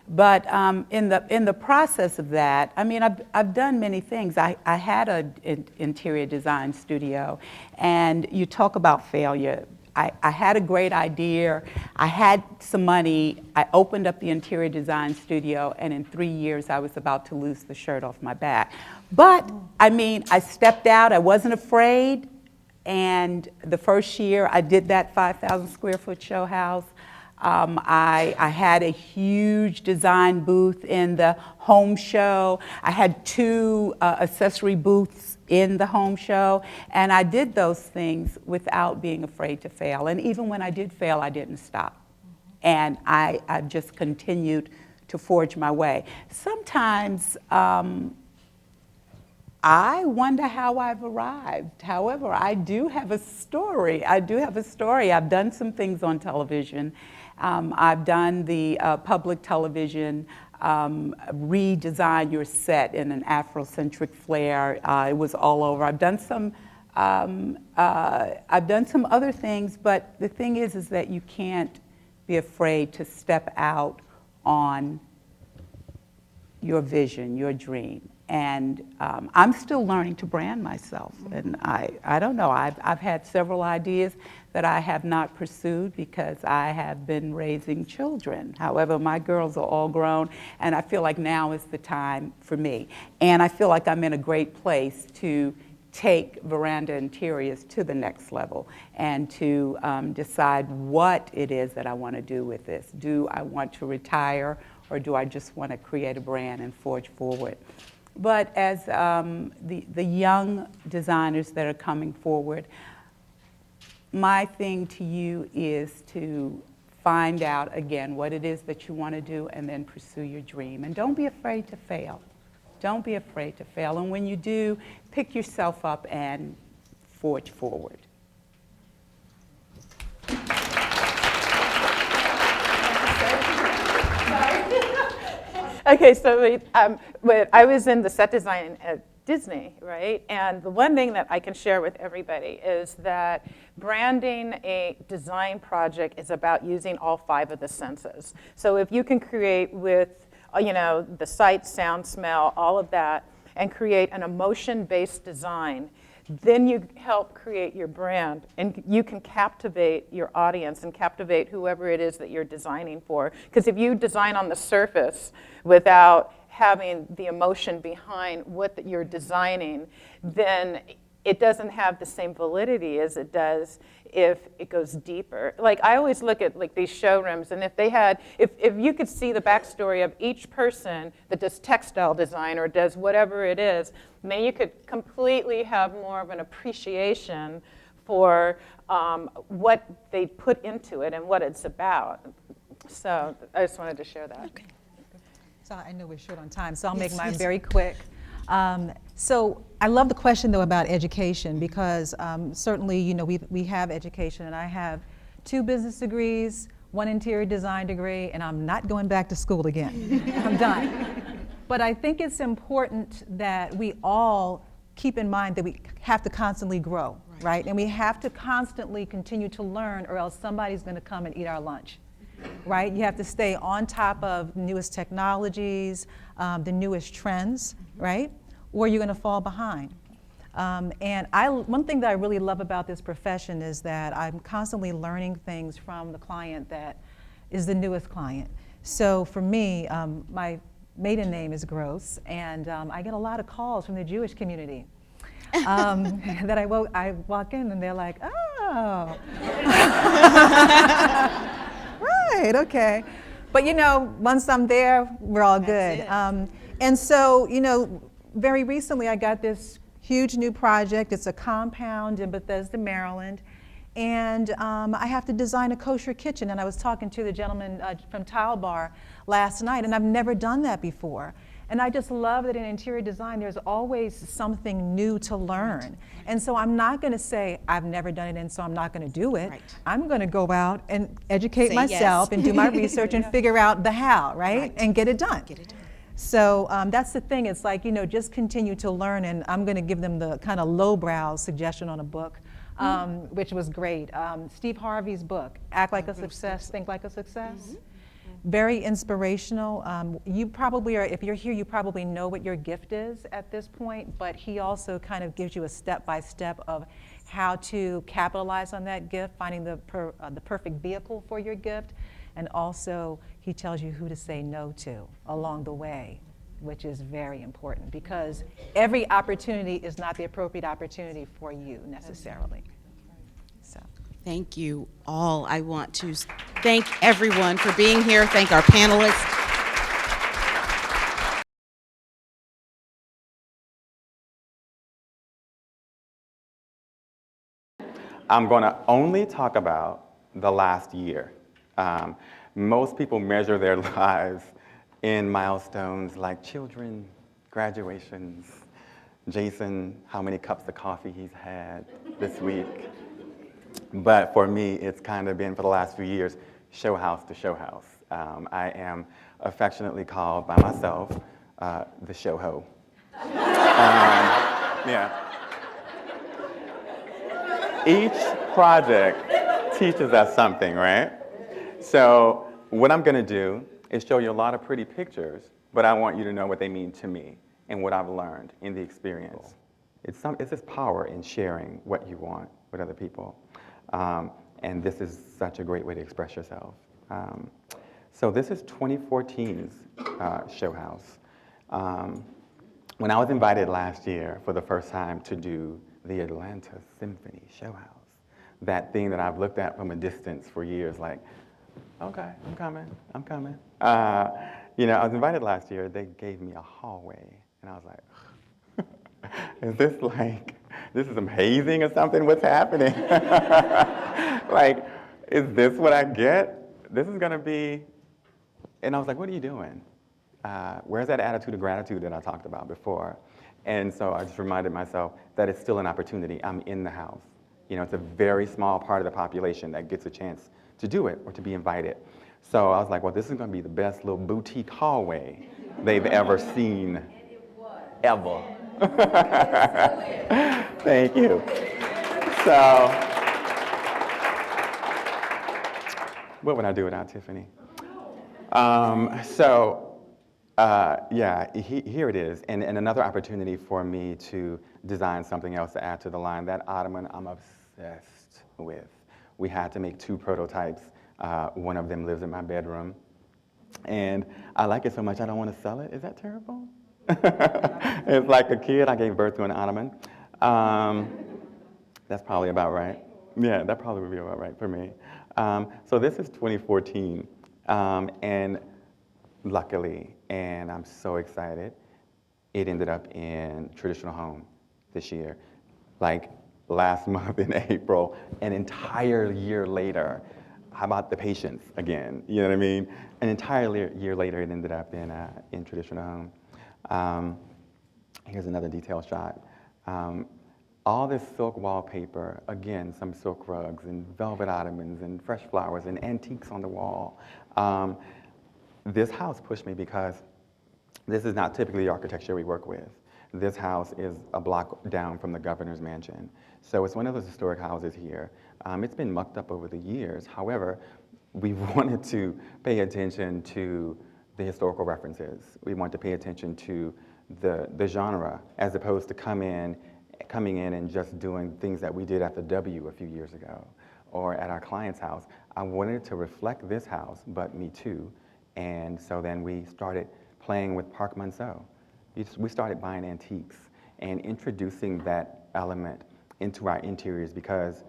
But in the process of that, I mean, I've done many things. I had an interior design studio, and you talk about failure. I had a great idea. I had some money. I opened up the interior design studio, and in 3 years, I was about to lose the shirt off my back. But, I mean, I stepped out. I wasn't afraid. And the first year, I did that 5,000 square foot show house. I had a huge design booth in the home show. I had 2 accessory booths in the home show, and I did those things without being afraid to fail. And even when I did fail, I didn't stop. And I just continued to forge my way. Sometimes I wonder how I've arrived. However, I do have a story. I've done some things on television. I've done the public television, redesign your set in an Afrocentric flair. It was all over. I've done some other things, but the thing is that you can't be afraid to step out on your vision, your dream. And I'm still learning to brand myself. And I don't know, I've had several ideas that I have not pursued because I have been raising children. However, my girls are all grown, and I feel like now is the time for me. And I feel like I'm in a great place to take Veranda Interiors to the next level and to decide what it is that I want to do with this. Do I want to retire, or do I just want to create a brand and forge forward? But as the young designers that are coming forward, my thing to you is to find out again what it is that you want to do and then pursue your dream. And don't be afraid to fail. Don't be afraid to fail. And when you do, pick yourself up and forge forward. Okay, so I was in the set design at Disney, right? And the one thing that I can share with everybody is that branding a design project is about using all 5 of the senses. So if you can create with, the sight, sound, smell, all of that, and create an emotion-based design, then you help create your brand, and you can captivate your audience and captivate whoever it is that you're designing for. Because if you design on the surface without having the emotion behind what you're designing, then it doesn't have the same validity as it does if it goes deeper. Like, I always look at like these showrooms, and if you could see the backstory of each person that does textile design or does whatever it is, then you could completely have more of an appreciation for what they put into it and what it's about. So I just wanted to share that. Okay. So I know we're short on time, so I'll make mine very quick. So I love the question, though, about education, because certainly, we have education, and I have 2 business degrees, 1 interior design degree, and I'm not going back to school again. I'm done. But I think it's important that we all keep in mind that we have to constantly grow, right? And we have to constantly continue to learn, or else somebody's going to come and eat our lunch. Right? You have to stay on top of newest technologies, the newest trends, right? Or you're going to fall behind. And one thing that I really love about this profession is that I'm constantly learning things from the client that is the newest client. So for me, my maiden name is Gross, and I get a lot of calls from the Jewish community. That I walk in and they're like, oh. Right, okay. But once I'm there, we're all good. And so, very recently I got this huge new project. It's a compound in Bethesda, Maryland. And I have to design a kosher kitchen. And I was talking to the gentleman from Tile Bar last night, and I've never done that before. And I just love that in interior design, there's always something new to learn. And so I'm not going to say, I've never done it, and so I'm not going to do it. Right. I'm going to go out and educate myself and do my research and figure out the how, right? And get it done. So that's the thing. It's like, just continue to learn. And I'm going to give them the kind of lowbrow suggestion on a book, which was great. Steve Harvey's book, Act Like a Success, Think Like a Success. Very inspirational. You probably are, if you're here, you probably know what your gift is at this point, but he also kind of gives you a step-by-step of how to capitalize on that gift, finding the perfect vehicle for your gift, and also he tells you who to say no to along the way, which is very important, because every opportunity is not the appropriate opportunity for you necessarily. So. Thank you all. I want to thank everyone for being here. Thank our panelists. I'm going to only talk about the last year. Most people measure their lives in milestones like children, graduations, Jason, how many cups of coffee he's had this week. But for me, it's kind of been, for the last few years, show house to show house. I am affectionately called by myself the show ho. Yeah. Each project teaches us something, right? So what I'm going to do is show you a lot of pretty pictures, but I want you to know what they mean to me and what I've learned in the experience. It's this power in sharing what you want with other people. And this is such a great way to express yourself. So this is 2014's show house. When I was invited last year for the first time to do the Atlanta Symphony show house, that thing that I've looked at from a distance for years, like, okay, I'm coming. I was invited last year. They gave me a hallway, and I was like, is this is some hazing or something? What's happening? Like, is this what I get? This is gonna be, and I was like, what are you doing? Where's that attitude of gratitude that I talked about before? And so I just reminded myself that it's still an opportunity. I'm in the house. You know, it's a very small part of the population that gets a chance to do it or to be invited. So I was like, well, this is gonna be the best little boutique hallway they've ever seen, ever. Thank you. So, what would I do without Tiffany? Yeah, here it is, and another opportunity for me to design something else to add to the line. That ottoman I'm obsessed with. We had to make 2 prototypes. One of them lives in my bedroom, and I like it so much I don't want to sell it. Is that terrible? It's like a kid, I gave birth to an ottoman. That's probably about right. Yeah, that probably would be about right for me. So this is 2014, and luckily, and I'm so excited, it ended up in Traditional Home this year. Like last month in April, an entire year later. How about the patience again? You know what I mean? An entire year later, it ended up in Traditional Home. Here's another detail shot. All this silk wallpaper, again, some silk rugs and velvet ottomans and fresh flowers and antiques on the wall. This house pushed me because this is not typically the architecture we work with. This house is a block down from the governor's mansion. So it's one of those historic houses here. It's been mucked up over the years. However, we wanted to pay attention to the historical references. We wanted to pay attention to the genre, as opposed to coming in and just doing things that we did at the W a few years ago or at our client's house. I wanted to reflect this house, but me too. And so then we started playing with Park Monceau. We started buying antiques and introducing that element into our interiors, because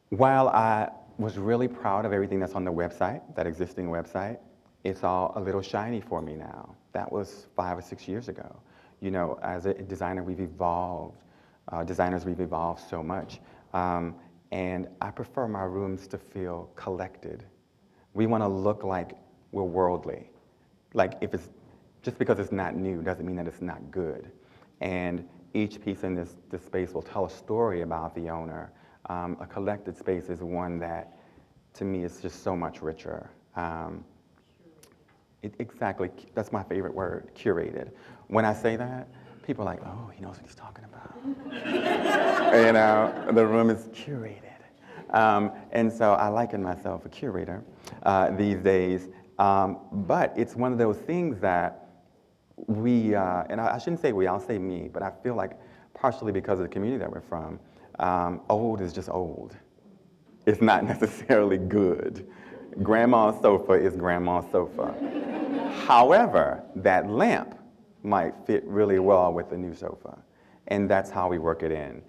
while I was really proud of everything that's on the website, that existing website, it's all a little shiny for me now. That was 5 or 6 years ago. You know, as a designer, we've evolved. Designers, we've evolved so much. And I prefer my rooms to feel collected. We want to look like we're worldly. Like, if it's just because it's not new doesn't mean that it's not good. And each piece in this space will tell a story about the owner. A collected space is one that, to me, is just so much richer. Exactly, that's my favorite word, curated. When I say that, people are like, oh, he knows what he's talking about. You know, the room is curated. And so I liken myself a curator these days. But it's one of those things that we, and I shouldn't say we, I'll say me, but I feel like partially because of the community that we're from, old is just old. It's not necessarily good. Grandma's sofa is grandma's sofa. However, that lamp might fit really well with the new sofa. And that's how we work it in.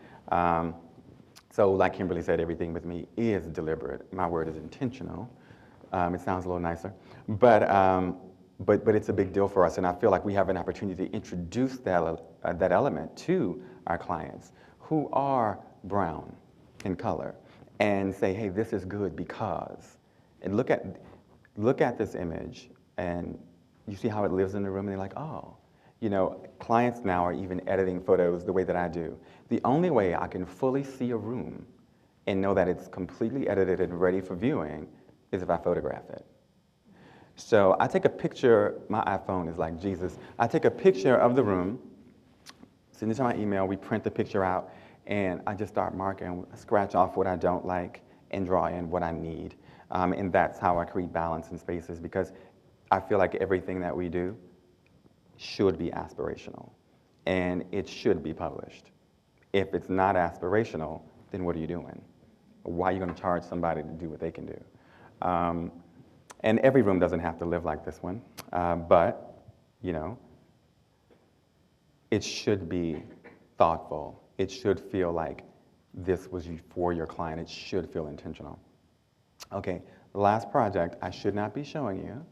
So like Kimberly said, everything with me is deliberate. My word is intentional. It sounds a little nicer. But it's a big deal for us. And I feel like we have an opportunity to introduce that element to our clients who are brown in color and say, hey, this is good because. And look at this image, and you see how it lives in the room, and they're like, oh. You know, clients now are even editing photos the way that I do. The only way I can fully see a room and know that it's completely edited and ready for viewing is if I photograph it. So I take a picture, my iPhone is like Jesus. I take a picture of the room, send it to my email, we print the picture out, and I just start marking, scratch off what I don't like, and draw in what I need. And that's how I create balance in spaces, because I feel like everything that we do should be aspirational, and it should be published. If it's not aspirational, then what are you doing? Why are you going to charge somebody to do what they can do? And every room doesn't have to live like this one, but, you know, it should be thoughtful. It should feel like this was for your client. It should feel intentional. Okay, the last project I should not be showing you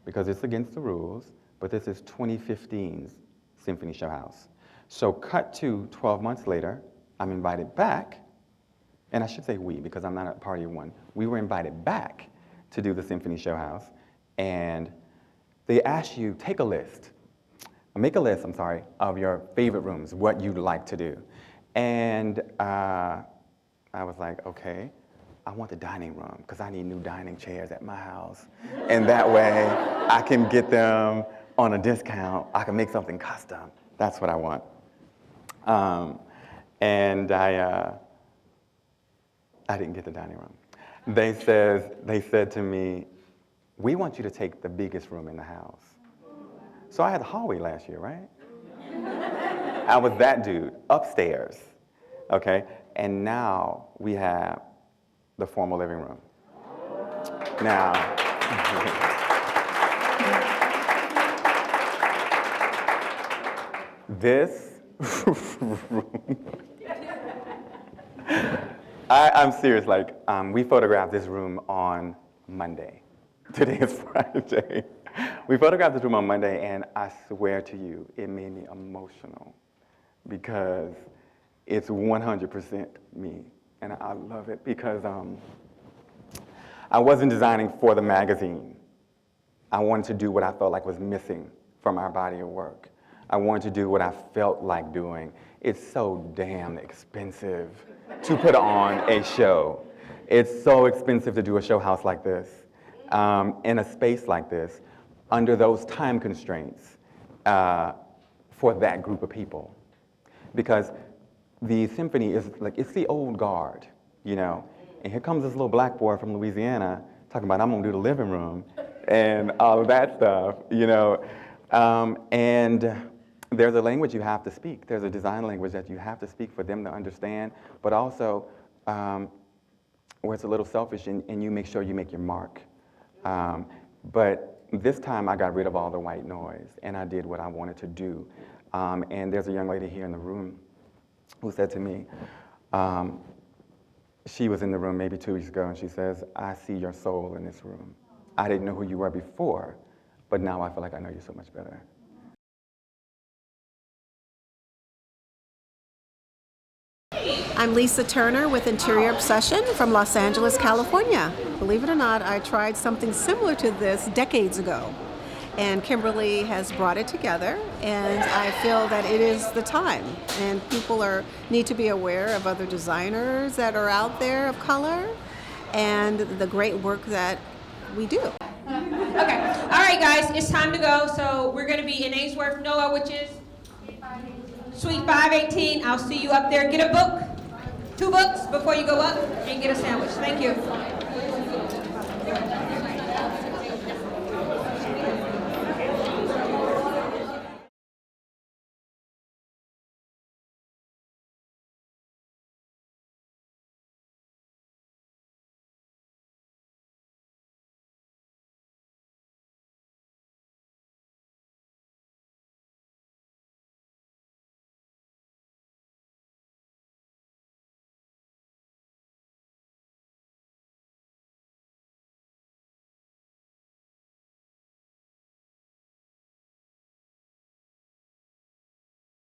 because it's against the rules, but this is 2015's Symphony Show House. So cut to 12 months later, I'm invited back, and I should say we because I'm not a party of one. We were invited back to do the Symphony Show House, and they ask you, make a list, of your favorite rooms, what you'd like to do. And I was like, okay, I want the dining room because I need new dining chairs at my house. And that way I can get them on a discount. I can make something custom. That's what I want. And I didn't get the dining room. They said to me, we want you to take the biggest room in the house. So I had the hallway last year, right? I was that dude, upstairs, okay? And now we have the formal living room. Now, this room, I'm serious, like, we photographed this room on Monday. Today is Friday. We photographed this room on Monday, and I swear to you, it made me emotional because it's 100% me, and I love it because I wasn't designing for the magazine. I wanted to do what I felt like was missing from our body of work. I wanted to do what I felt like doing. It's so damn expensive to put on a show. It's so expensive to do a show house like this, in a space like this, under those time constraints for that group of people. Because the symphony is like, it's the old guard, you know? And here comes this little black boy from Louisiana talking about, I'm gonna do the living room and all of that stuff, you know? And there's a language you have to speak. There's a design language that you have to speak for them to understand, but also where it's a little selfish and you make sure you make your mark. But this time I got rid of all the white noise and I did what I wanted to do. And there's a young lady here in the room who said to me, she was in the room maybe 2 weeks ago and she says, I see your soul in this room. I didn't know who you were before, but now I feel like I know you so much better. I'm Lisa Turner with Interior Obsession from Los Angeles, California. Believe it or not, I tried something similar to this decades ago. And Kimberly has brought it together, and I feel that it is the time. And people need to be aware of other designers that are out there of color and the great work that we do. Okay, all right guys, it's time to go. So we're gonna be in Ainsworth, NOAA, which is Suite 518. I'll see you up there. Get a book, 2 books before you go up, and get a sandwich. Thank you.